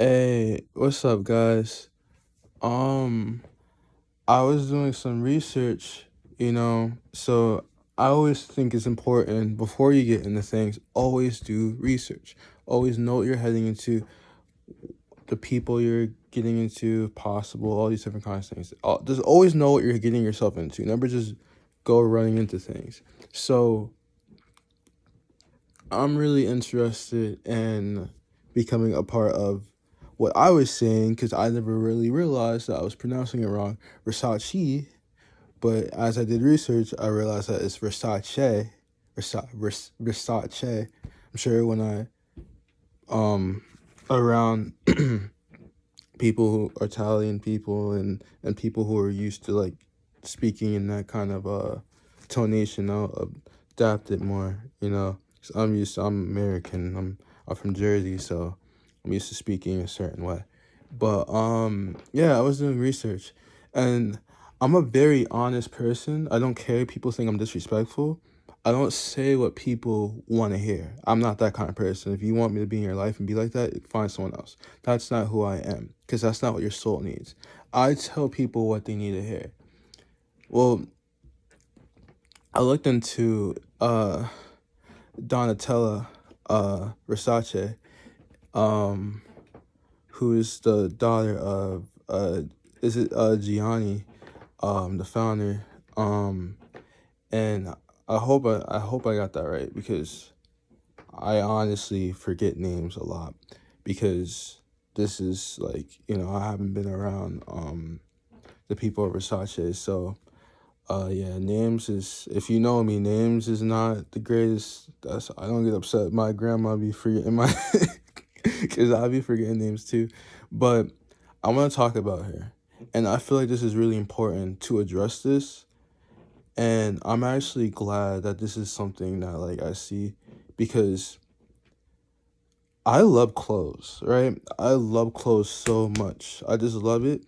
Hey, what's up, guys? Um, I was doing some research, so I always think it's important before you get into things, always do research. Always know what you're heading into, the people you're getting into, if possible, all these different kinds of things. Just always know what you're getting yourself into. Never just go running into things. So I'm really interested in becoming a part of what I was saying because I never really realized that I was pronouncing it wrong, Versace. But as I did research, I realized that it's Versace, Versace. I'm sure when um around people who are Italian people and people who are used to like speaking in that kind of tonation, I'll adapt it more. 'Cause I'm American. I'm from Jersey, so I'm used to speaking a certain way. But yeah, I was doing research, and I'm a very honest person. I don't care if people think I'm disrespectful. I don't say what people want to hear. I'm not that kind of person. If you want me to be in your life and be like that, find someone else. That's not who I am, because that's not what your soul needs. I tell people what they need to hear. Well, I looked into Donatella Versace, um, who is the daughter of is it Gianni, the founder. And I hope I got that right because I honestly forget names a lot because this is like, I haven't been around the people of Versace. So yeah, names is, if you know me, names is not the greatest. That's I don't get upset. My grandma be forgetting my because I be forgetting names too. But I want to talk about her. And I feel like this is really important to address this, and I'm actually glad that this is something that like I see because I love clothes, right? I love clothes so much. I just love it.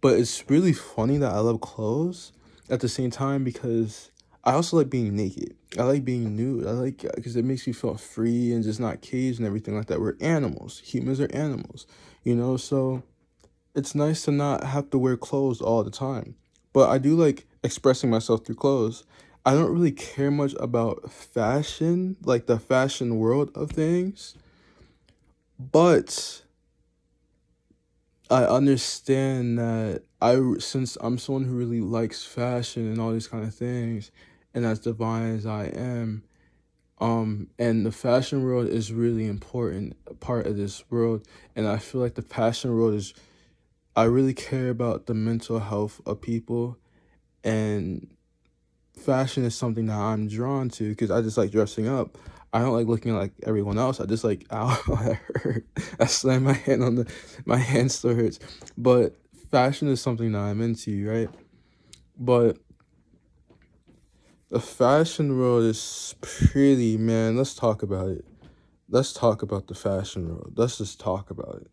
But it's really funny that I love clothes at the same time because I also like being naked. I like being nude. I like because it makes me feel free and just not caged and everything like that. We're animals. Humans are animals, so it's nice to not have to wear clothes all the time. But I do like expressing myself through clothes. I don't really care much about fashion, like the fashion world of things, but I understand that since I'm someone who really likes fashion and all these kind of things, and as divine as I am, and the fashion world is really important part of this world, and I feel like the fashion world is, I really care about the mental health of people, and fashion is something that I'm drawn to because I just like dressing up. I don't like looking like everyone else. I just like, ow, that hurt. I slammed my hand on my hand still hurts. But fashion is something that I'm into, right? But the fashion world is pretty, man. Let's talk about it. Let's talk about the fashion world. Let's just talk about it.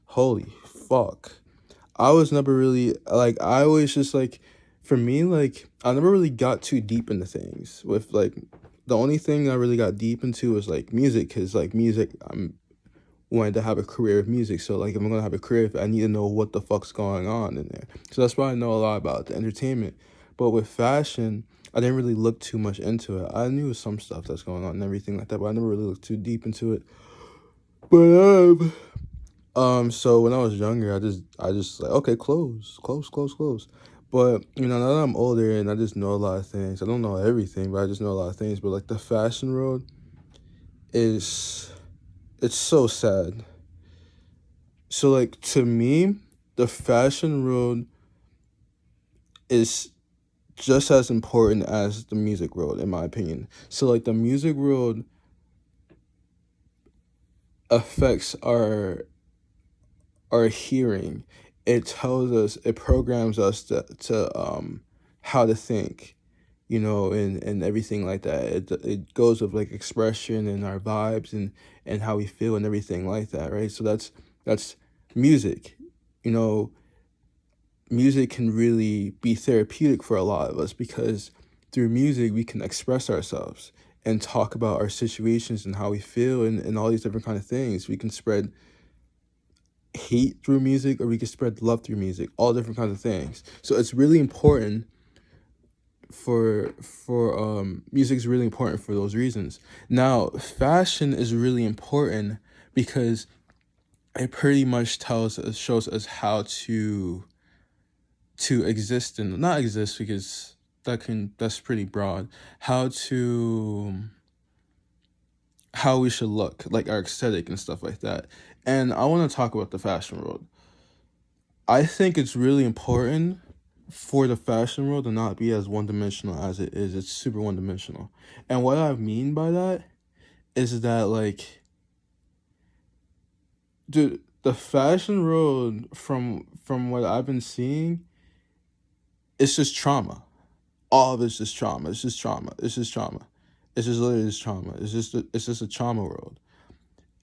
Holy fuck. I was never really like I always just like for me like I never really got too deep into things with like the only thing I really got deep into was like music because like music I'm wanted to have a career of music, so like if I'm gonna have a career I need to know what the fuck's going on in there, so that's why I know a lot about the entertainment. But with fashion I didn't really look too much into it. I knew some stuff that's going on and everything like that, but I never really looked too deep into it. But so when I was younger, I just like, okay, clothes. But now that I'm older and I just know a lot of things. I don't know everything, but I just know a lot of things. But like the fashion world is, it's so sad. So like to me, the fashion world is just as important as the music world, in my opinion. So like the music world affects our hearing. It tells us, it programs us to how to think, and everything like that. It goes with like expression and our vibes and how we feel and everything like that, right? So that's music. You know, music can really be therapeutic for a lot of us because through music we can express ourselves and talk about our situations and how we feel and all these different kind of things. We can spread hate through music, or we can spread love through music, all different kinds of things. So it's really important for music is really important for those reasons. Now, fashion is really important because it pretty much shows us how to exist and not exist, because that's pretty broad. How to how we should look, like our aesthetic and stuff like that. And I want to talk about the fashion world. I think it's really important for the fashion world to not be as one dimensional as it is. It's super one dimensional. And what I mean by that is that, like, dude, the fashion world, from what I've been seeing, it's just trauma. All of it's just trauma. It's just trauma. It's just trauma. It's just literally just trauma. It's just a trauma world.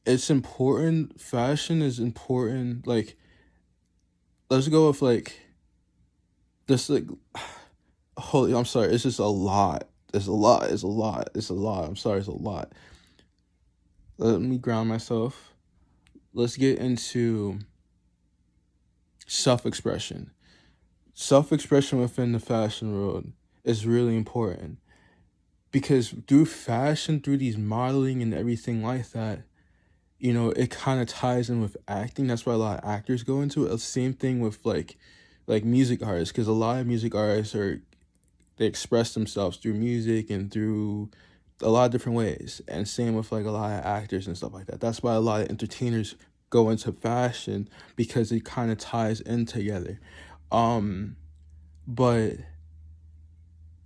It's important. Fashion is important. Like, let's go with like this, like, holy, I'm sorry. It's just a lot. It's a lot. It's a lot. It's a lot. I'm sorry. It's a lot. Let me ground myself. Let's get into self-expression. Self-expression within the fashion world is really important, because through fashion, through these modeling and everything like that, it kind of ties in with acting. That's why a lot of actors go into it. The same thing with like music artists, because a lot of music artists they express themselves through music and through a lot of different ways. And same with like a lot of actors and stuff like that. That's why a lot of entertainers go into fashion, because it kind of ties in together. Um, but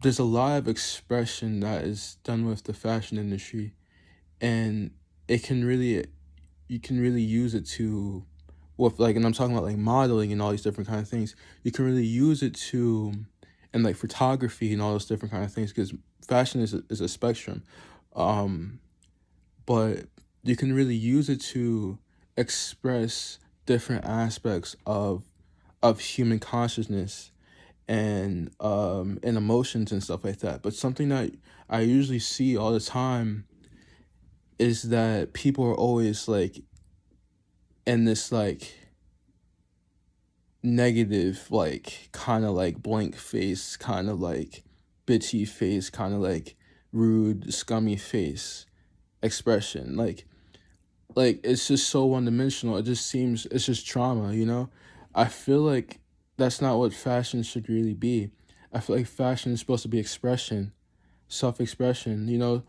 there's a lot of expression that is done with the fashion industry, and it can really you can really use it to, with like, and I'm talking about like modeling and all these different kind of things. You can really use it to, and like photography and all those different kind of things, because fashion is a spectrum. Um, but you can really use it to express different aspects of human consciousness and emotions and stuff like that. But something that I usually see all the time is that people are always like in this like negative, like kind of like blank face, kind of like bitchy face, kind of like rude, scummy face expression. Like it's just so one dimensional. It just seems it's just trauma. I feel like that's not what fashion should really be. I feel like fashion is supposed to be expression, self-expression.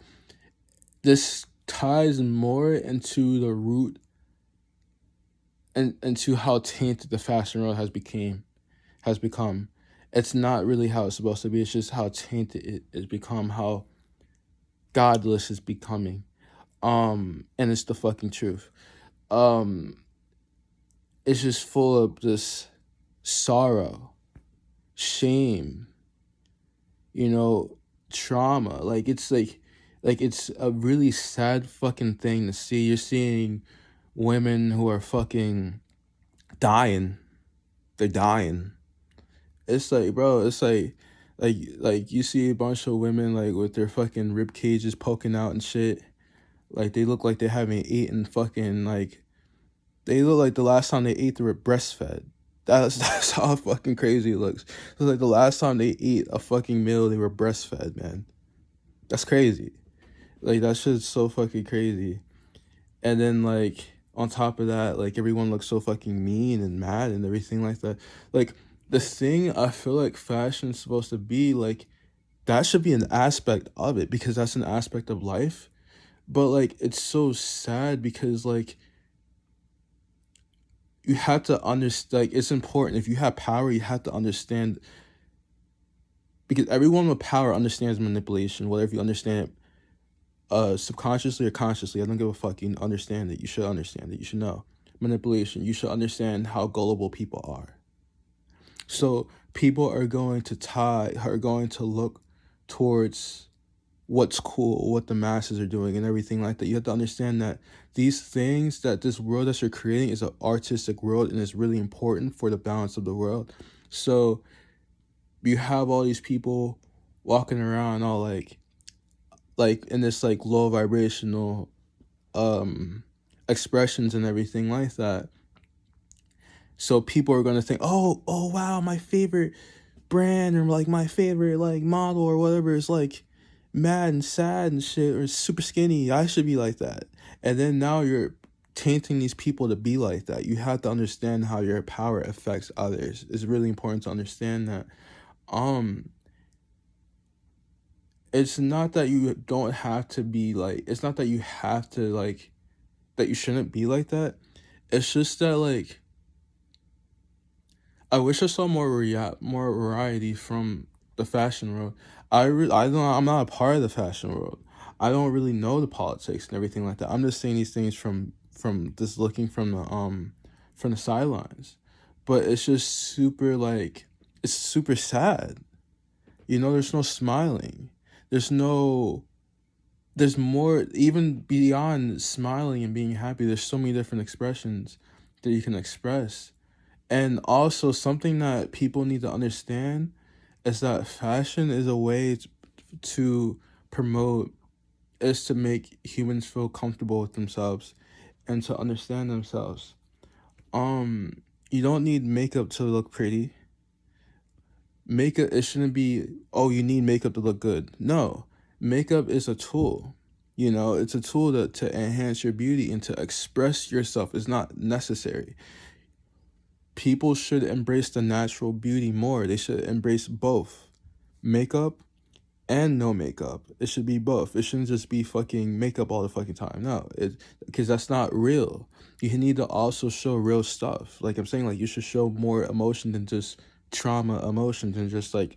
This ties more into the root and into how tainted the fashion world has become. It's not really how it's supposed to be. It's just how tainted it has become, how godless it's becoming. And it's the fucking truth. Um, it's just full of this sorrow, shame, you know, trauma. Like it's a really sad fucking thing to see. You're seeing women who are fucking dying. They're dying. It's like, bro, it's like you see a bunch of women like with their fucking rib cages poking out and shit. Like they look like they haven't eaten fucking, like they look like the last time they ate they were breastfed. That's how fucking crazy it looks. It's like the last time they ate a fucking meal they were breastfed, man. That's crazy. Like that shit's so fucking crazy. And then like on top of that, like everyone looks so fucking mean and mad and everything like that. Like the thing I feel like fashion's supposed to be, like, that should be an aspect of it, because that's an aspect of life. But like it's so sad because like you have to understand, like, it's important. If you have power, you have to understand, because everyone with power understands manipulation, whether if you understand it subconsciously or consciously. I don't give a fuck. You understand it. You should understand it. You should know manipulation. You should understand how gullible people are. So people are going to look towards what's cool, what the masses are doing, and everything like that. You have to understand that these things, that this world that you're creating is an artistic world, and it's really important for the balance of the world. So you have all these people walking around all like in this like low vibrational um expressions and everything like that. So people are gonna think, oh wow, my favorite brand or like my favorite like model or whatever is like mad and sad and shit or super skinny. I should be like that. And then now you're tainting these people to be like that. You have to understand how your power affects others. It's really important to understand that. Um, it's not that you don't have to be like, it's not that you have to like, that you shouldn't be like that. It's just that like, I wish I saw more variety from the fashion world. I don't, I'm not a part of the fashion world. I don't really know the politics and everything like that. I'm just saying these things from just looking from the sidelines. But it's just super like, it's super sad. You know, there's no smiling. There's no there's more even beyond smiling and being happy. There's so many different expressions that you can express. And also something that people need to understand is that fashion is a way to promote, is to make humans feel comfortable with themselves and to understand themselves. You don't need makeup to look pretty. Makeup, it shouldn't be, oh, you need makeup to look good. No, makeup is a tool. You know, it's a tool to enhance your beauty and to express yourself. It's not necessary. People should embrace the natural beauty more. They should embrace both makeup and no makeup. It should be both. It shouldn't just be fucking makeup all the fucking time. No, because that's not real. You need to also show real stuff. Like I'm saying, like you should show more emotion than just trauma emotions and just like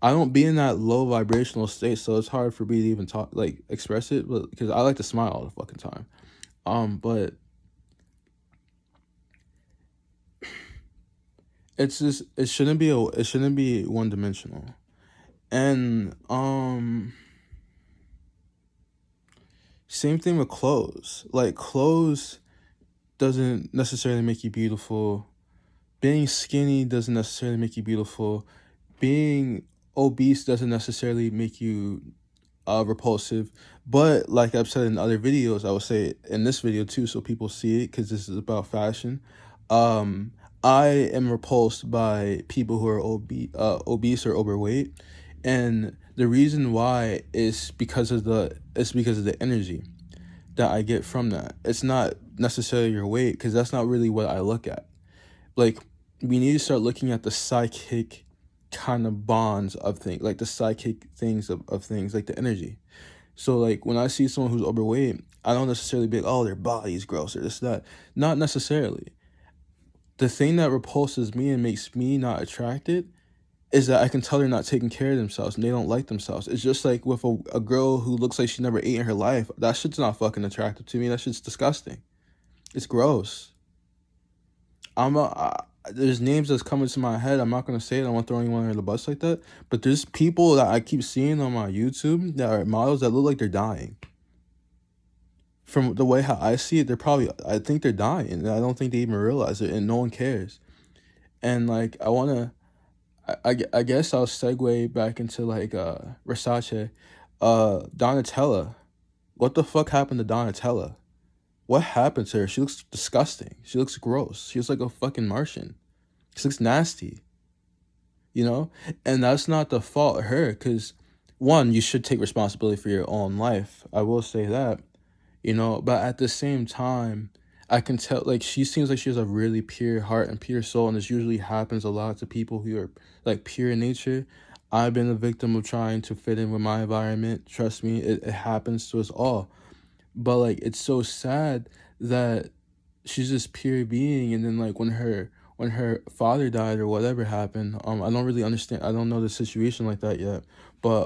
I don't be in that low vibrational state, so it's hard for me to even talk like express it, but because I like to smile all the fucking time. But it's just it shouldn't be one dimensional. And same thing with clothes. Like clothes doesn't necessarily make you beautiful. Being skinny doesn't necessarily make you beautiful. Being obese doesn't necessarily make you repulsive. But like I've said in other videos, I would say in this video too, so people see it because this is about fashion. Um, I am repulsed by people who are obese or overweight, and the reason why is because of the energy that I get from that. It's not necessarily your weight because that's not really what I look at. Like we need to start looking at the psychic kind of bonds of things, like the psychic things of things, like the energy. So like when I see someone who's overweight, I don't necessarily be like, oh, their body's gross or this, that. Not necessarily. The thing that repulses me and makes me not attracted is that I can tell they're not taking care of themselves and they don't like themselves. It's just like with a girl who looks like she never ate in her life. That shit's not fucking attractive to me. That shit's disgusting. It's gross. There's names that's coming to my head. I'm not gonna say it. I don't want to throw anyone under the bus like that. But there's people that I keep seeing on my YouTube that are models that look like they're dying. From the way how I see it, I think they're dying. And I don't think they even realize it, and no one cares. And like, I guess I'll segue back into like Versace, Donatella. What the fuck happened to Donatella? What happened to her? She looks disgusting. She looks gross. She looks like a fucking Martian. She looks nasty, you know? And that's not the fault of her, because one, you should take responsibility for your own life. I will say that, you know? But at the same time, I can tell, like, she seems like she has a really pure heart and pure soul, and this usually happens a lot to people who are, like, pure in nature. I've been a victim of trying to fit in with my environment. Trust me, it happens to us all. But, like, it's so sad that she's this pure being, and then, like, when her father died or whatever happened, I don't really understand. I don't know the situation like that yet. But,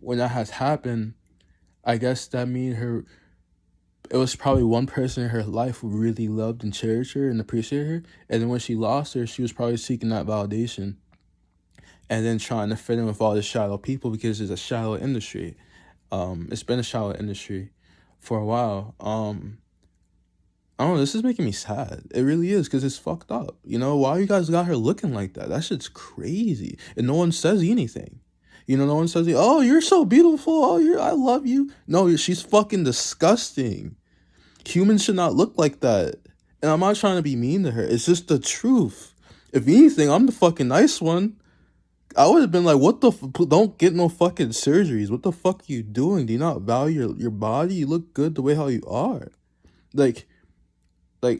when that has happened, I guess that mean it was probably one person in her life who really loved and cherished her and appreciated her. And then when she lost her, she was probably seeking that validation and then trying to fit in with all the shallow people because it's a shallow industry. It's been a shallow industry for a while. I don't know, this is making me sad. It really is, because it's fucked up. You know, why you guys got her looking like that? That shit's crazy. And no one says anything. You know, no one says, oh, you're so beautiful. Oh, I love you. No, she's fucking disgusting. Humans should not look like that. And I'm not trying to be mean to her. It's just the truth. If anything, I'm the fucking nice one. I would have been like, what the don't get no fucking surgeries. What the fuck are you doing? Do you not value your body? You look good the way how you are. Like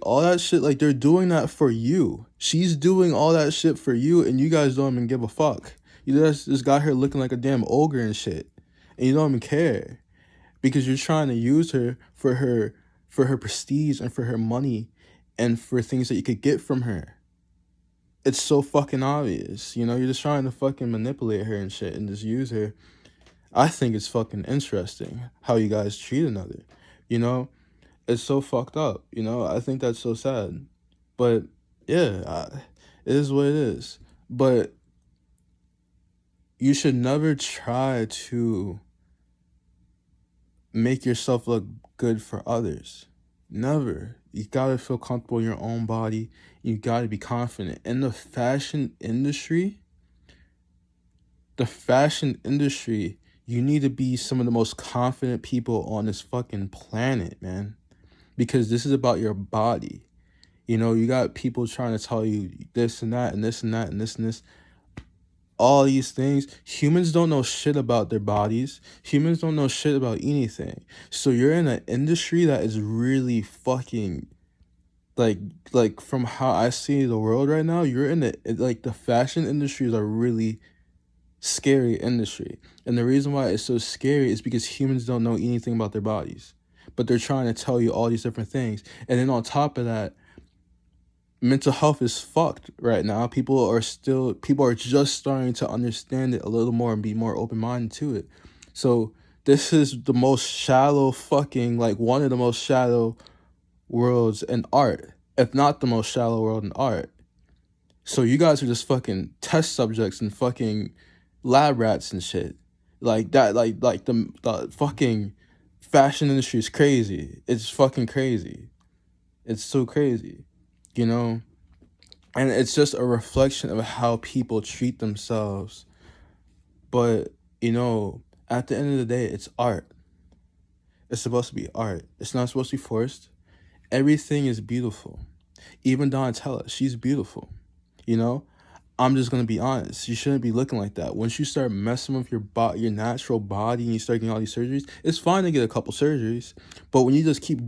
all that shit, like they're doing that for you. She's doing all that shit for you, and you guys don't even give a fuck. You just got her looking like a damn ogre and shit. And you don't even care. Because you're trying to use her for her prestige and for her money and for things that you could get from her. It's so fucking obvious. You know, you're just trying to fucking manipulate her and shit and just use her. I think it's fucking interesting how you guys treat another. You know, it's so fucked up. You know, I think that's so sad. But yeah, it is what it is. But you should never try to make yourself look good for others. Never. You gotta feel comfortable in your own body. You gotta be confident. In the fashion industry, you need to be some of the most confident people on this fucking planet, man. Because this is about your body. You know, you got people trying to tell you this and that and this and that and this and this. All these things. Humans don't know shit about their bodies. Humans don't know shit about anything. So you're in an industry that is really fucking like from how I see the world right now, you're in the fashion industry is a really scary industry. And the reason why it's so scary is because humans don't know anything about their bodies. But they're trying to tell you all these different things. And then on top of that, mental health is fucked right now. People are just starting to understand it a little more and be more open-minded to it. So this is the most shallow fucking, like one of the most shallow worlds in art, if not the most shallow world in art. So you guys are just fucking test subjects and fucking lab rats and shit. Like that, like the fucking fashion industry is crazy. It's fucking crazy. It's so crazy. You know? And it's just a reflection of how people treat themselves. But, you know, at the end of the day, it's art. It's supposed to be art. It's not supposed to be forced. Everything is beautiful. Even Donatella, she's beautiful. You know? I'm just gonna be honest. You shouldn't be looking like that. Once you start messing with your natural body, and you start getting all these surgeries, it's fine to get a couple surgeries. But when you just keep,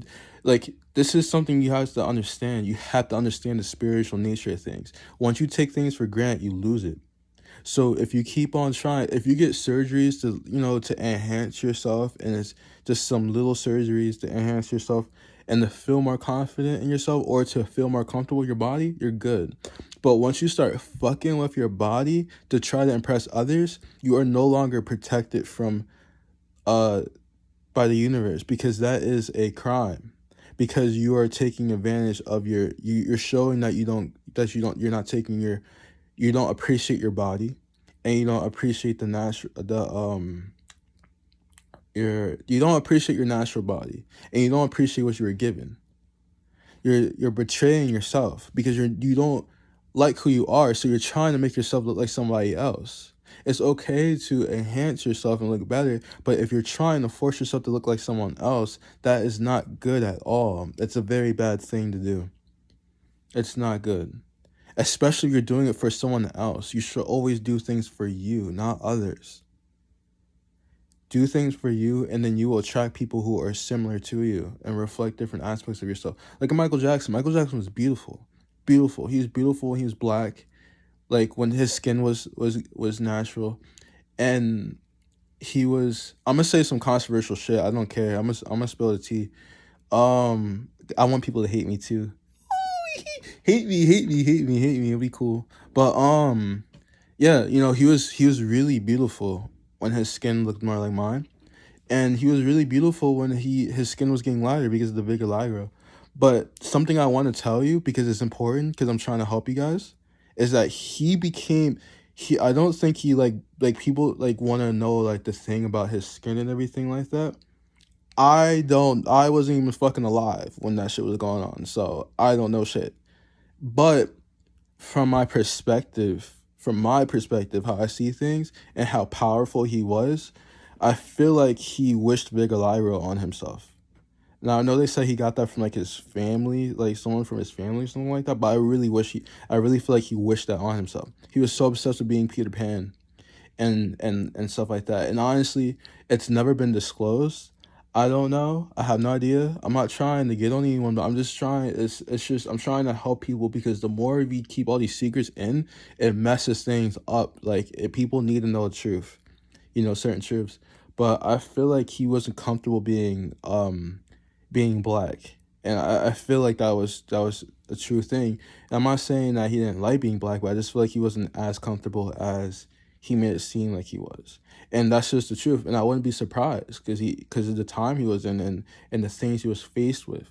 like, this is something you have to understand. You have to understand the spiritual nature of things. Once you take things for granted, you lose it. So if you keep on trying, if you get surgeries to, you know, to enhance yourself, and it's just some little surgeries to enhance yourself and to feel more confident in yourself or to feel more comfortable with your body, you're good. But once you start fucking with your body to try to impress others, you are no longer protected from by the universe, because that is a crime. Because you are taking advantage of you're showing that you don't appreciate your body, and you don't appreciate you don't appreciate your natural body, and you don't appreciate what you were given. You're betraying yourself because you don't like who you are, so you're trying to make yourself look like somebody else. It's okay to enhance yourself and look better, but if you're trying to force yourself to look like someone else, that is not good at all. It's a very bad thing to do. It's not good. Especially if you're doing it for someone else. You should always do things for you, not others. Do things for you, and then you will attract people who are similar to you and reflect different aspects of yourself. Like Michael Jackson. Michael Jackson was beautiful. Beautiful. He was beautiful when he was black. Like when his skin was natural. And he was, I'm gonna say some controversial shit. I don't care. I'm gonna spill the tea. I want people to hate me too. hate me. It'll be cool. But yeah, you know, he was really beautiful when his skin looked more like mine. And he was really beautiful when his skin was getting lighter because of the vitiligo. But something I want to tell you, because it's important, because I'm trying to help you guys, is that I don't think he like people like want to know like the thing about his skin and everything like that. I wasn't even fucking alive when that shit was going on, so I don't know shit. But from my perspective, how I see things and how powerful he was, I feel like he wished vitiligo on himself. Now I know they said he got that from like his family, like someone from his family or something like that. But I really feel like he wished that on himself. He was so obsessed with being Peter Pan and stuff like that. And honestly, it's never been disclosed. I don't know. I have no idea. I'm not trying to get on anyone, but I'm just trying. It's just I'm trying to help people because the more we keep all these secrets in, it messes things up. Like people need to know the truth, certain truths. But I feel like he wasn't comfortable being black, and I feel like that was a true thing. And I'm not saying that he didn't like being black, but I just feel like he wasn't as comfortable as he made it seem like he was, and that's just the truth. And I wouldn't be surprised because of the time he was in and the things he was faced with.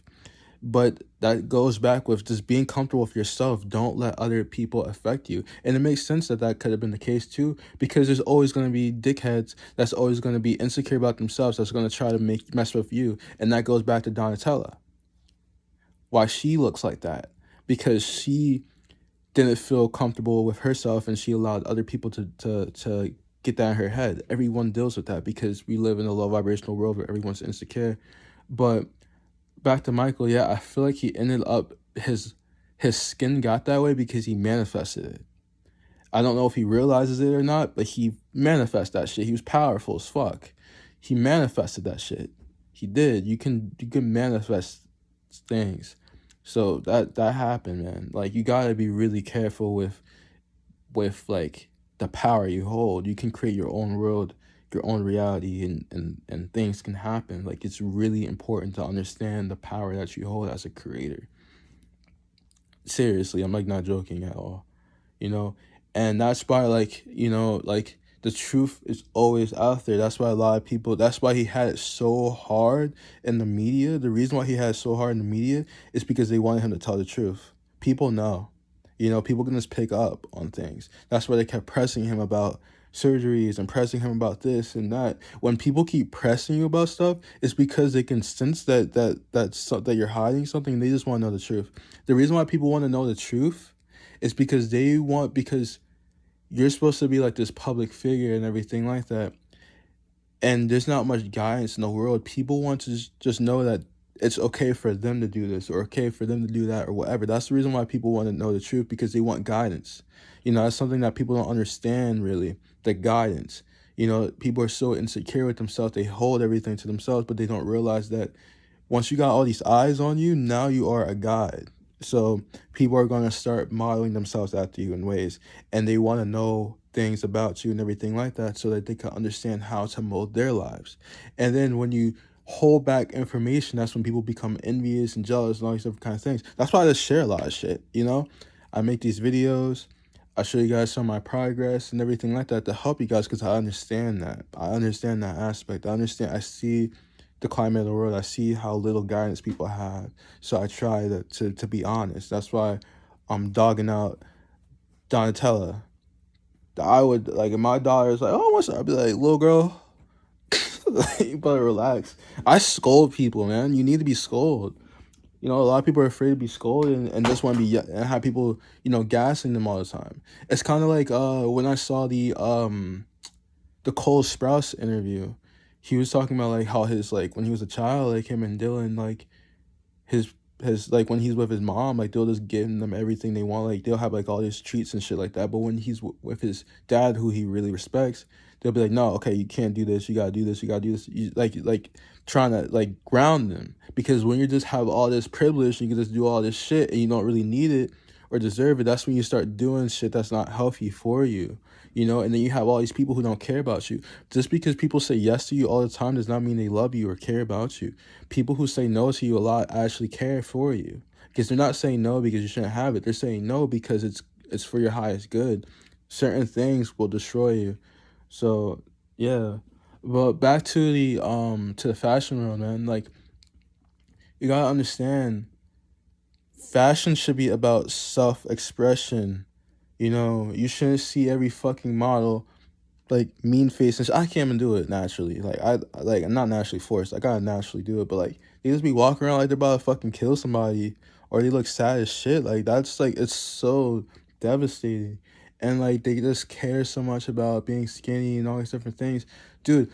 But that goes back with just being comfortable with yourself. Don't let other people affect you. And it makes sense that that could have been the case too, because there's always going to be dickheads that's always going to be insecure about themselves that's going to try to mess with you. And that goes back to Donatella. Why she looks like that. Because she didn't feel comfortable with herself and she allowed other people to get that in her head. Everyone deals with that because we live in a low vibrational world where everyone's insecure. But back to Michael, yeah, I feel like he ended up his skin got that way because he manifested it. I don't know if he realizes it or not, but he manifested that shit. He was powerful as fuck. He manifested that shit. He did. You can manifest things. So that happened, man. Like you gotta be really careful with like the power you hold. You can create your own world, your own reality, and things can happen. Like it's really important to understand the power that you hold as a creator. Seriously, I'm like not joking at all, you know? And that's why like the truth is always out there. That's why a lot of people that's why he had it so hard in the media. The reason why he had it so hard in the media is because they wanted him to tell the truth. People know. People can just pick up on things. That's why they kept pressing him about surgeries and pressing him about this and that. When people keep pressing you about stuff, it's because they can sense that you're hiding something. And they just want to know the truth. The reason why people want to know the truth is because you're supposed to be like this public figure and everything like that. And there's not much guidance in the world. People want to just know that it's okay for them to do this or okay for them to do that or whatever. That's the reason why people want to know the truth, because they want guidance. That's something that people don't understand really, the guidance. People are so insecure with themselves. They hold everything to themselves, but they don't realize that once you got all these eyes on you, now you are a guide. So people are going to start modeling themselves after you in ways, and they want to know things about you and everything like that so that they can understand how to mold their lives. And then when you hold back information, that's when people become envious and jealous and all these different kind of things. That's why I just share a lot of shit. I make these videos. I show you guys some of my progress and everything like that to help you guys because I understand that. I understand that aspect. I see the climate of the world. I see how little guidance people have. So I try to be honest. That's why I'm dogging out Donatella. I would, like, if my daughter is like, oh, what's up? I'd be like, little girl, you better relax. I scold people, man. You need to be scolded. A lot of people are afraid to be scolded and just want to and have people, gassing them all the time. It's kind of like when I saw the Cole Sprouse interview. He was talking about like how his like when he was a child, like him and Dylan, like his like when he's with his mom, like they'll just give them everything they want. Like they'll have like all these treats and shit like that. But when he's with his dad, who he really respects, they'll be like, no, okay, you can't do this. You gotta do this. You gotta do this. Like trying to like ground them, because when you just have all this privilege, and you can just do all this shit and you don't really need it or deserve it. That's when you start doing shit that's not healthy for you. And then you have all these people who don't care about you. Just because people say yes to you all the time does not mean they love you or care about you. People who say no to you a lot actually care for you, because they're not saying no because you shouldn't have it. They're saying no because it's for your highest good. Certain things will destroy you. So yeah, but back to the fashion world, man. Like you gotta understand, fashion should be about self-expression. You shouldn't see every fucking model like mean face and I can't even do it naturally. I'm not naturally forced. I gotta naturally do it, but like they just be walking around like they're about to fucking kill somebody, or they look sad as shit. Like that's like it's so devastating, and like they just care so much about being skinny and all these different things, dude.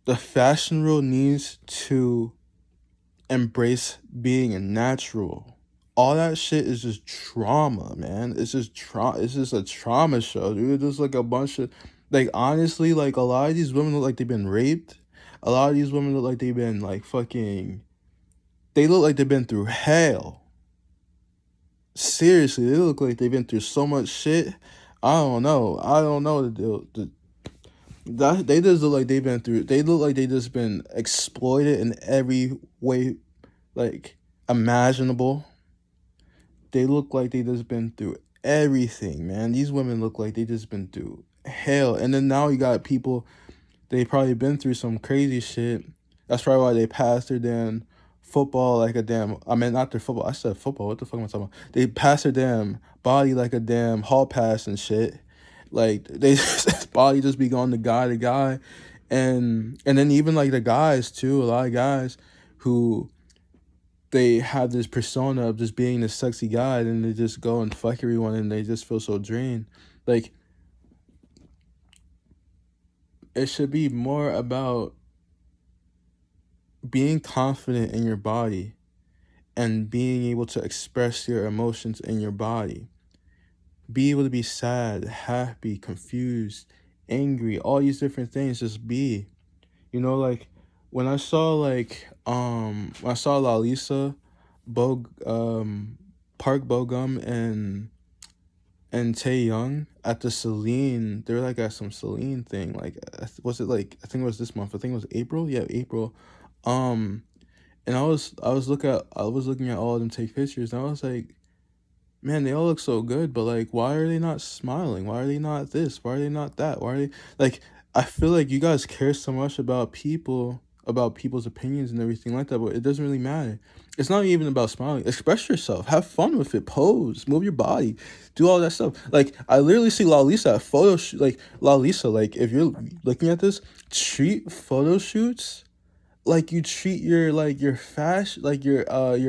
The fashion world needs to embrace being natural. All that shit is just trauma, man. It's just it's just a trauma show, dude. There's like a bunch of, like, honestly, like, a lot of these women look like they've been raped. A lot of these women look like they've been like fucking, they look like they've been through hell. Seriously, they look like they've been through so much shit. I don't know the deal. That they just look like they've been through. They look like they just been exploited in every way, like, imaginable. They look like they just been through everything, man. These women look like they just been through hell. And then now you got people, they probably been through some crazy shit. That's probably why they passed their damn football like a damn, I mean, not their football. I said football. What the fuck am I talking about? They passed their damn body like a damn hall pass and shit. Like, they body just be going to guy. And then even like the guys too, a lot of guys who, they have this persona of just being this sexy guy, and they just go and fuck everyone, and they just feel so drained. Like, it should be more about being confident in your body and being able to express your emotions in your body. Be able to be sad, happy, confused, angry, all these different things. Just be. Like, when I saw Lalisa, Park Bogum, and Taeyong at the Celine, they were like at some Celine thing. Like, was it like, I think it was this month. I think it was April. Yeah, April. Um, and I was looking at all of them take pictures, and I was like, man, they all look so good, but like, why are they not smiling? Why are they not this? Why are they not that? Why are they like? I feel like you guys care so much about people's opinions and everything like that, but it doesn't really matter. It's not even about smiling. Express yourself. Have fun with it. Pose. Move your body. Do all that stuff. Like, I literally see Lalisa at photo shoot. Like, Lalisa, like, if you're looking at this, treat photo shoots like you treat your fashion, like your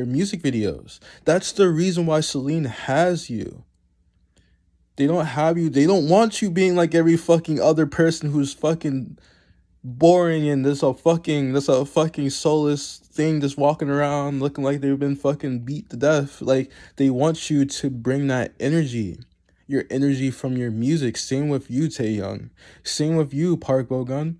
music videos. That's the reason why Celine has you. They don't have you. They don't want you being like every fucking other person who's fucking boring, and this a fucking soulless thing just walking around looking like they've been fucking beat to death. Like, they want you to bring that energy. Your energy from your music. Same with you, Taeyong. Same with you, Park Bogun.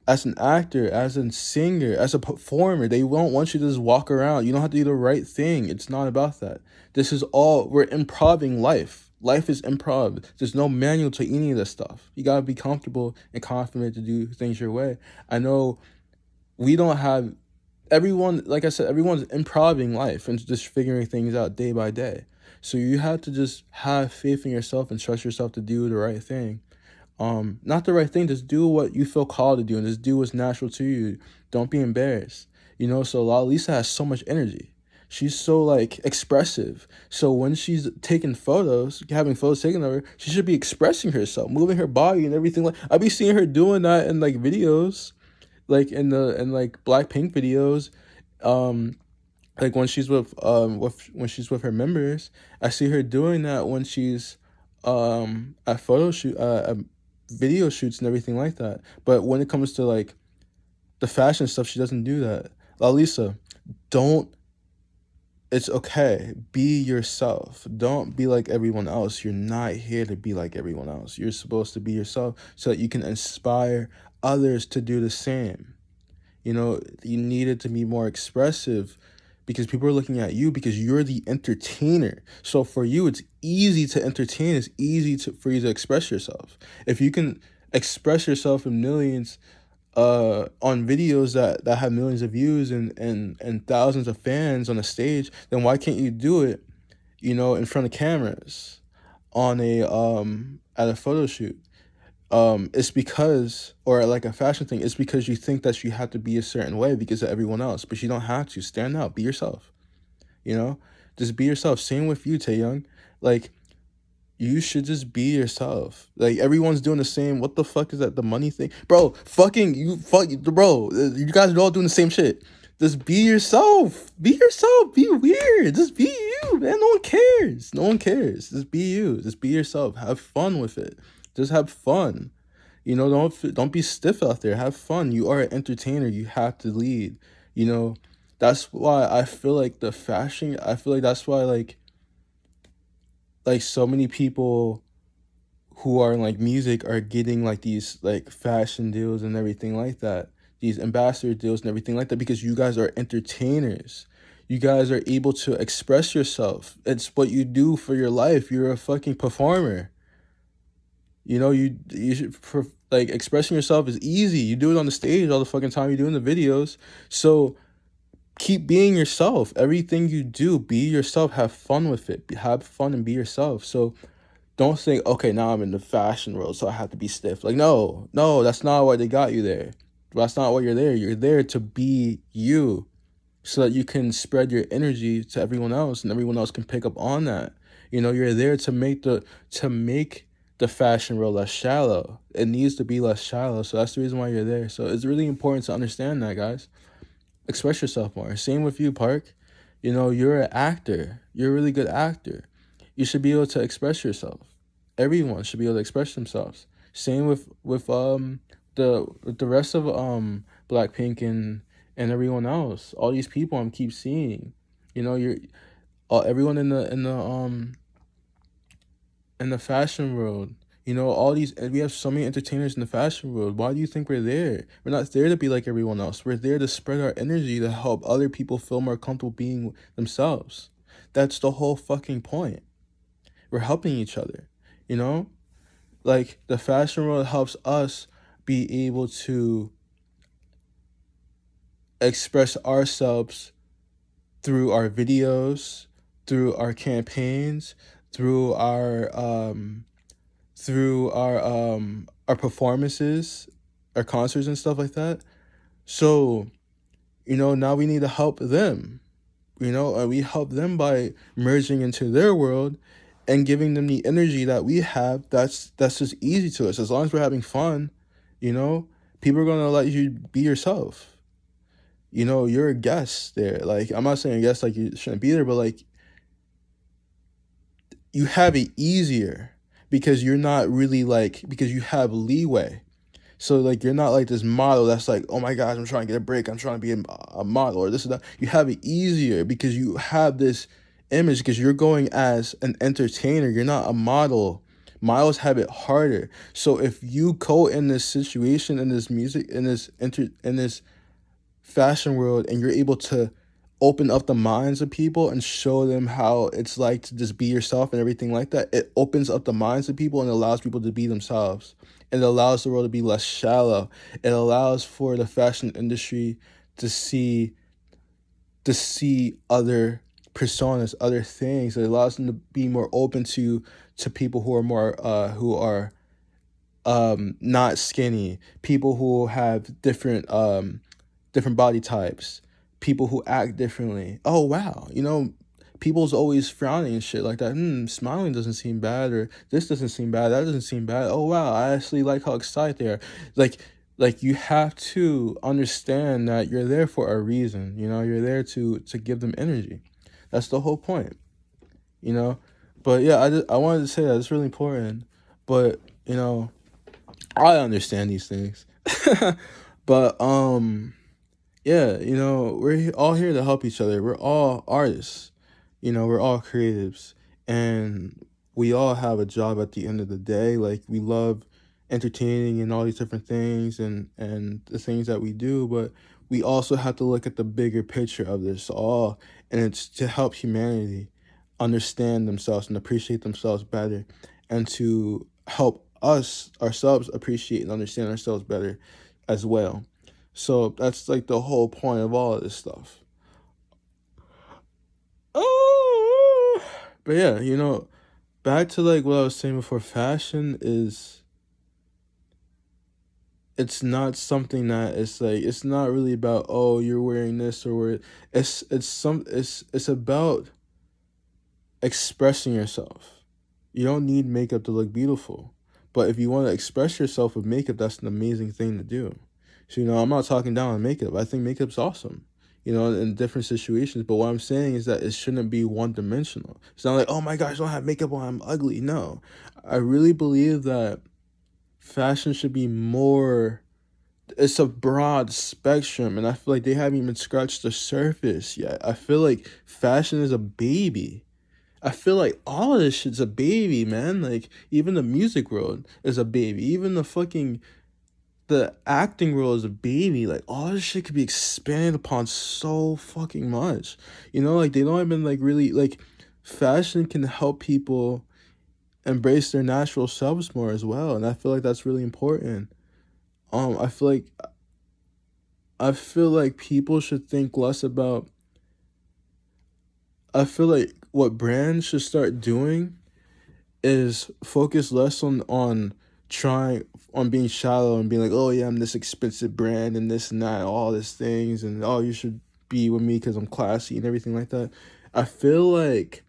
As an actor, as a singer, as a performer, they won't want you to just walk around. You don't have to do the right thing. It's not about that. This is all, we're improving life. Life is improv. There's no manual to any of this stuff. You gotta be comfortable and confident to do things your way. I know we don't have, everyone, like I said, everyone's improving life and just figuring things out day by day. So you have to just have faith in yourself and trust yourself to do the right thing. Not the right thing, just do what you feel called to do, and just do what's natural to you. Don't be embarrassed. So Lalisa has so much energy. She's so, like, expressive. So when she's taking photos, having photos taken of her, she should be expressing herself, moving her body and everything. Like, I be seeing her doing that in, like, videos, like in like Blackpink videos. Like, when she's when she's with her members, I see her doing that when she's at photo shoot at video shoots and everything like that. But when it comes to, like, the fashion stuff, she doesn't do that. Lalisa, don't, it's okay. Be yourself. Don't be like everyone else. You're not here to be like everyone else. You're supposed to be yourself so that you can inspire others to do the same. You needed to be more expressive because people are looking at you because you're the entertainer. So for you, it's easy to entertain. It's easy for you to express yourself. If you can express yourself in millions on videos that have millions of views and thousands of fans on a stage, then why can't you do it, in front of cameras on at a photo shoot? It's because, or like a fashion thing, it's because you think that you have to be a certain way because of everyone else, but you don't have to. Stand out, be yourself, just be yourself. Same with you, Taeyong. Like, you should just be yourself. Like, everyone's doing the same. What the fuck is that? The money thing, bro? Bro. You guys are all doing the same shit. Just be yourself. Be yourself. Be weird. Just be you, man. No one cares. No one cares. Just be you. Just be yourself. Have fun with it. Just have fun. You know, don't be stiff out there. Have fun. You are an entertainer. You have to lead. You know, that's why I feel like the fashion. I feel like that's why like so many people who are in like music are getting like these like fashion deals and everything like that, these ambassador deals and everything like that, because you guys are entertainers. You guys are able to express yourself. It's what you do for your life. You're a fucking performer. You know, you should like expressing yourself is easy. You do it on the stage all the fucking time. You do it in the videos. So keep being yourself. Everything you do, be yourself. Have fun with it. Have fun and be yourself. So don't think, okay, now I'm in the fashion world, so I have to be stiff. Like, no, no, that's not why they got you there. That's not why you're there. You're there to be you, so that you can spread your energy to everyone else, and everyone else can pick up on that. You know, you're there to make the fashion world less shallow. It needs to be less shallow, so that's the reason why you're there. So it's really important to understand that, guys. Express yourself more. Same with you, Park. You know, you're an actor. You're a really good actor. You should be able to express yourself. Everyone should be able to express themselves. Same with the rest of Blackpink and everyone else. All these people I'm keep seeing. You know, you're everyone in the fashion world. You know, all these, and we have so many entertainers in the fashion world. Why do you think we're there? We're not there to be like everyone else. We're there to spread our energy to help other people feel more comfortable being themselves. That's the whole fucking point. We're helping each other, you know? Like, the fashion world helps us be able to express ourselves through our videos, through our campaigns, through our performances, our concerts and stuff like that. So, you know, now we need to help them. You know, and we help them by merging into their world and giving them the energy that we have. That's just easy to us. As long as we're having fun, you know, people are gonna let you be yourself. You know, you're a guest there. Like, I'm not saying a guest like you shouldn't be there, but like, you have it easier because you're not really like, because you have leeway. So like, you're not like this model that's like, oh my gosh, I'm trying to get a break. I'm trying to be a model or this and that. You have it easier because you have this image, because you're going as an entertainer. You're not a model. Models have it harder. So if you go in this situation, in this music, in this fashion world, and you're able to open up the minds of people and show them how it's like to just be yourself and everything like that, it opens up the minds of people and allows people to be themselves. It allows the world to be less shallow. It allows for the fashion industry to see other personas, other things. It allows them to be more open to people who are more who are not skinny, people who have different body types, people who act differently. Oh wow, you know, people's always frowning and shit like that. Smiling doesn't seem bad, or this doesn't seem bad, that doesn't seem bad. Oh wow, I actually like how excited they are. Like you have to understand that you're there for a reason. You know, you're there to give them energy. That's the whole point. You know, but yeah, I wanted to say that it's really important. But you know, I understand these things. But yeah, you know, we're all here to help each other. We're all artists. You know, we're all creatives, and we all have a job at the end of the day. Like, we love entertaining and all these different things, and the things that we do, but we also have to look at the bigger picture of this all, and it's to help humanity understand themselves and appreciate themselves better, and to help us ourselves appreciate and understand ourselves better as well. So that's like the whole point of all of this stuff. Oh, but yeah, you know, back to like what I was saying before. Fashion is, it's not something that it's like, it's not really about, oh, you're wearing this or wear. It's about expressing yourself. You don't need makeup to look beautiful, but if you want to express yourself with makeup, that's an amazing thing to do. So, you know, I'm not talking down on makeup. I think makeup's awesome, you know, in different situations. But what I'm saying is that it shouldn't be one dimensional. It's not like, oh my gosh, I don't have makeup on, I'm ugly. No, I really believe that fashion should be more, it's a broad spectrum, and I feel like they haven't even scratched the surface yet. I feel like fashion is a baby. I feel like all of this shit's a baby, man. Like, even the music world is a baby. Even the acting world is a baby. Like, all this shit could be expanded upon so fucking much. You know, like, they don't even, like, really, like, fashion can help people embrace their natural selves more as well, and I feel like that's really important. Um, I feel like I feel like people should think less about. I feel like what brands should start doing is focus less on trying on being shallow and being like, oh yeah, I'm this expensive brand and this and that, all these things, and oh, you should be with me because I'm classy and everything like that. I feel like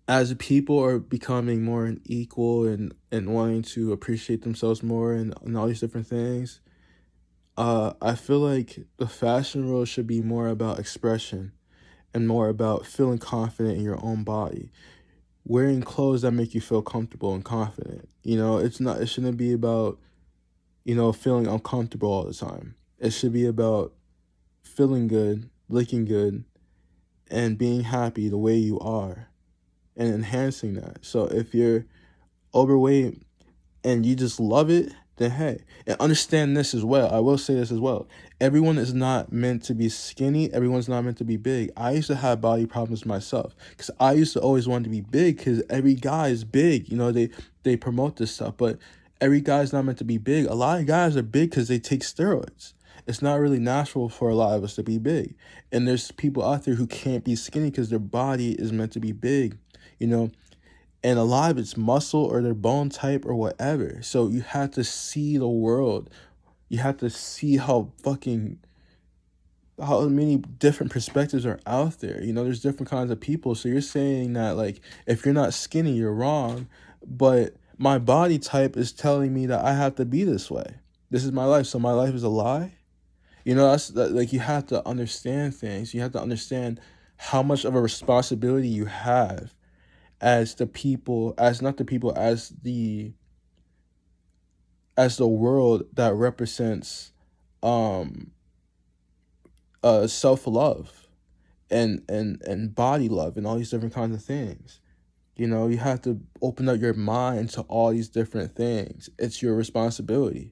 as people are becoming more equal and wanting to appreciate themselves more and all these different things, I feel like the fashion world should be more about expression and more about feeling confident in your own body, wearing clothes that make you feel comfortable and confident. You know, it shouldn't be about, feeling uncomfortable all the time. It should be about feeling good, looking good, and being happy the way you are and enhancing that. So if you're overweight and you just love it, then hey, and understand this as well. I will say this as well. Everyone is not meant to be skinny. Everyone's not meant to be big. I used to have body problems myself because I used to always want to be big because every guy is big. You know, they promote this stuff, but every guy's not meant to be big. A lot of guys are big because they take steroids. It's not really natural for a lot of us to be big. And there's people out there who can't be skinny because their body is meant to be big. You know, and a lot of it's muscle or their bone type or whatever. So you have to see the world. You have to see how many different perspectives are out there. You know, there's different kinds of people. So you're saying that, like, if you're not skinny, you're wrong, but my body type is telling me that I have to be this way. This is my life, so my life is a lie. You know, like, you have to understand things. You have to understand how much of a responsibility you have as the people, as not the people, as the world that represents um self-love and body love and all these different kinds of things. You know, you have to open up your mind to all these different things. It's your responsibility.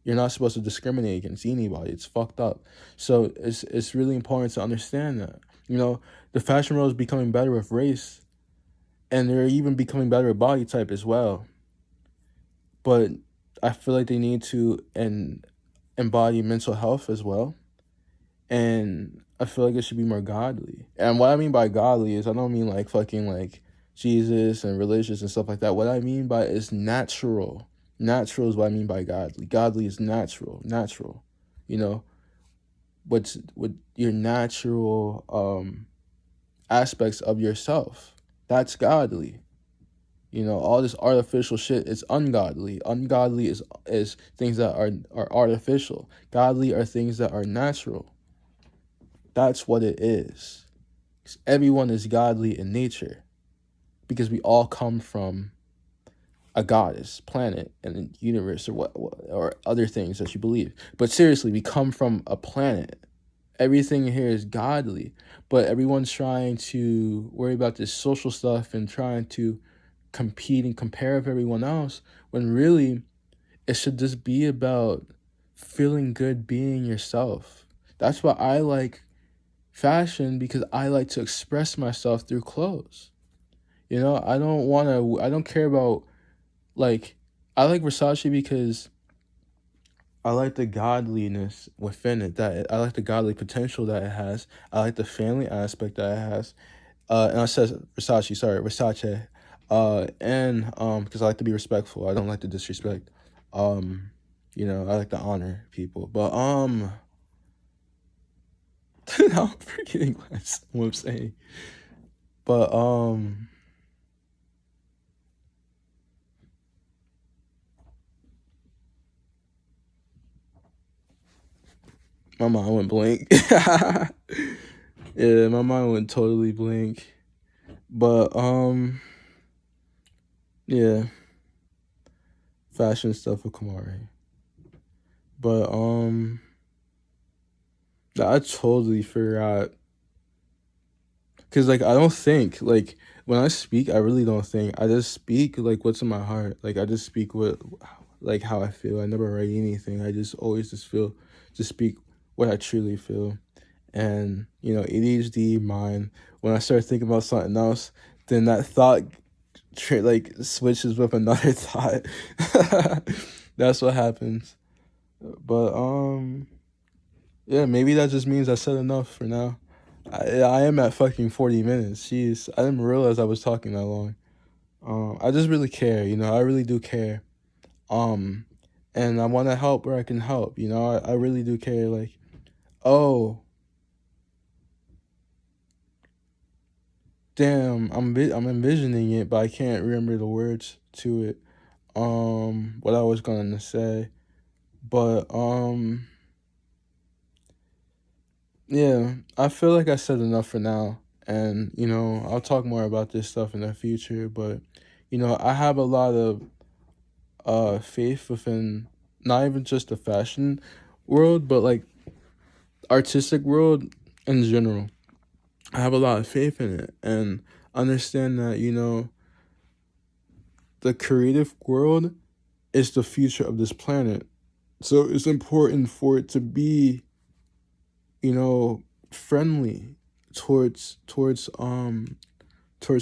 You're not supposed to discriminate against anybody. It's fucked up. So it's really important to understand that. You know, the fashion world is becoming better with race, and they're even becoming better with body type as well. But I feel like they need to embody mental health as well. And I feel like it should be more godly. And what I mean by godly is I don't mean like fucking like Jesus and religious and stuff like that. What I mean by is natural. Natural is what I mean by godly. Godly is natural. Natural. You know, what your natural aspects of yourself. That's godly. You know, all this artificial shit is ungodly. Ungodly is things that are artificial. Godly are things that are natural. That's what it is. 'Cause everyone is godly in nature because we all come from a goddess, planet, and universe, or what or other things that you believe. But seriously, we come from a planet. Everything here is godly, but everyone's trying to worry about this social stuff and trying to compete and compare with everyone else when really it should just be about feeling good being yourself. That's why I like fashion, because I like to express myself through clothes. You know, I don't care about, like, I like Versace because I like the godliness within it, that I like the godly potential that it has. I like the family aspect that it has. And I said Versace, sorry, Versace. And because I like to be respectful. I don't like to disrespect. Um, you know, I like to honor people. But now I'm forgetting what I'm saying. But my mind went blank. Yeah, my mind went totally blank. But yeah. fashion stuff with Kamari. But I totally forgot. Cause like I don't think like when I speak, I really don't think. I just speak like what's in my heart. Like I just speak what like how I feel. I never write anything. I just always just speak what I truly feel. And ADHD mind. When I start thinking about something else, then that thought like switches with another thought. That's what happens. But yeah, maybe that just means I said enough for now. I am at fucking 40 minutes. Jeez, I didn't realize I was talking that long. I just really care, I really do care. Um, and I want to help where I can help, I really do care. Like, oh, damn, I'm envisioning it, but I can't remember the words to it. What I was gonna say, but yeah, I feel like I said enough for now. And, I'll talk more about this stuff in the future. But, I have a lot of faith within not even just the fashion world, but like artistic world in general. I have a lot of faith in it and understand that, the creative world is the future of this planet. So it's important for it to be, friendly towards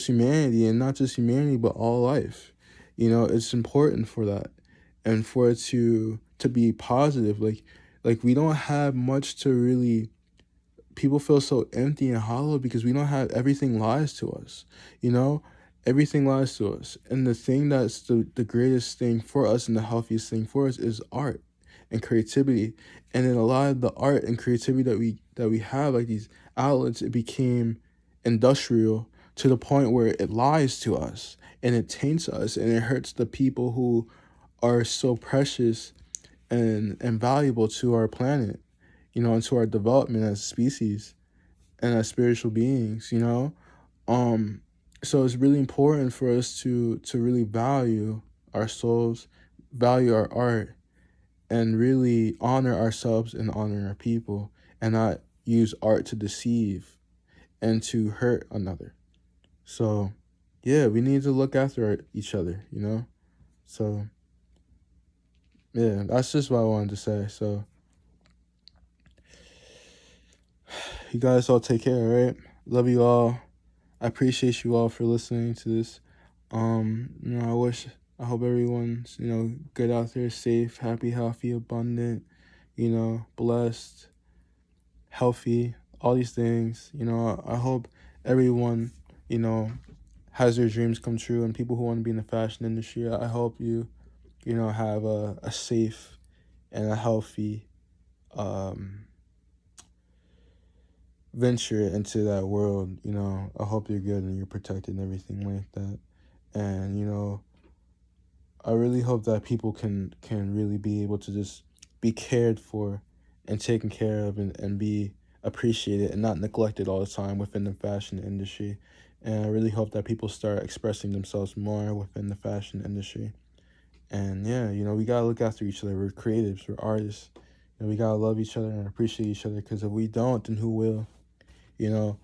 humanity, and not just humanity but all life. It's important for that, and for it to be positive. Like we don't have much to really. People feel so empty and hollow because we don't have. Everything lies to us, you know everything lies to us. And the thing that's the greatest thing for us and the healthiest thing for us is art and creativity. And then a lot of the art and creativity that we have, like these outlets, it became industrial to the point where it lies to us and it taints us and it hurts the people who are so precious and valuable to our planet, and to our development as a species and as spiritual beings. um so it's really important for us to really value our souls, value our art, and really honor ourselves and honor our people, and not use art to deceive and to hurt another. So yeah, we need to look after each other. So yeah, that's just what I wanted to say. So you guys all take care, all right? Love you all. I appreciate you all for listening to this. I hope everyone's, good out there, safe, happy, healthy, abundant, blessed, healthy, all these things. I hope everyone, you know, has their dreams come true, and people who want to be in the fashion industry, I hope you have a safe and a healthy venture into that world. I hope you're good and you're protected and everything like that. And I really hope that people can really be able to just be cared for and taken care of, and be appreciated and not neglected all the time within the fashion industry. And I really hope that people start expressing themselves more within the fashion industry. And yeah, we gotta look after each other. We're creatives, we're artists. We gotta love each other and appreciate each other, because if we don't, then who will? You know,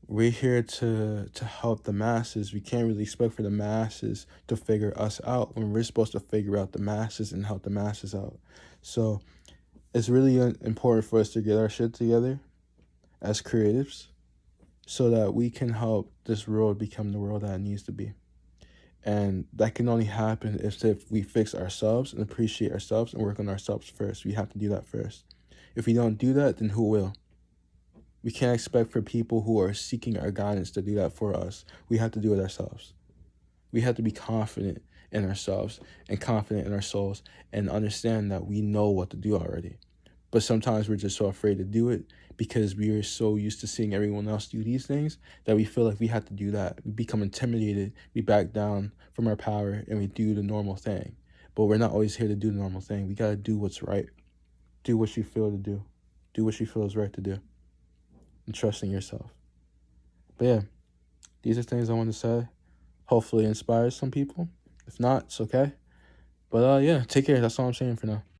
we're here to help the masses. We can't really expect for the masses to figure us out when we're supposed to figure out the masses and help the masses out. So it's really important for us to get our shit together as creatives, so that we can help this world become the world that it needs to be. And that can only happen if we fix ourselves and appreciate ourselves and work on ourselves first. We have to do that first. If we don't do that, then who will? We can't expect for people who are seeking our guidance to do that for us. We have to do it ourselves. We have to be confident in ourselves and confident in our souls, and understand that we know what to do already. But sometimes we're just so afraid to do it because we are so used to seeing everyone else do these things that we feel like we have to do that. We become intimidated, we back down from our power, and we do the normal thing. But we're not always here to do the normal thing. We got to do what's right. Do what you feel to do. Do what you feel is right to do. And trust in yourself. But yeah, these are things I want to say. Hopefully it inspires some people. If not, it's okay. But yeah, take care. That's all I'm saying for now.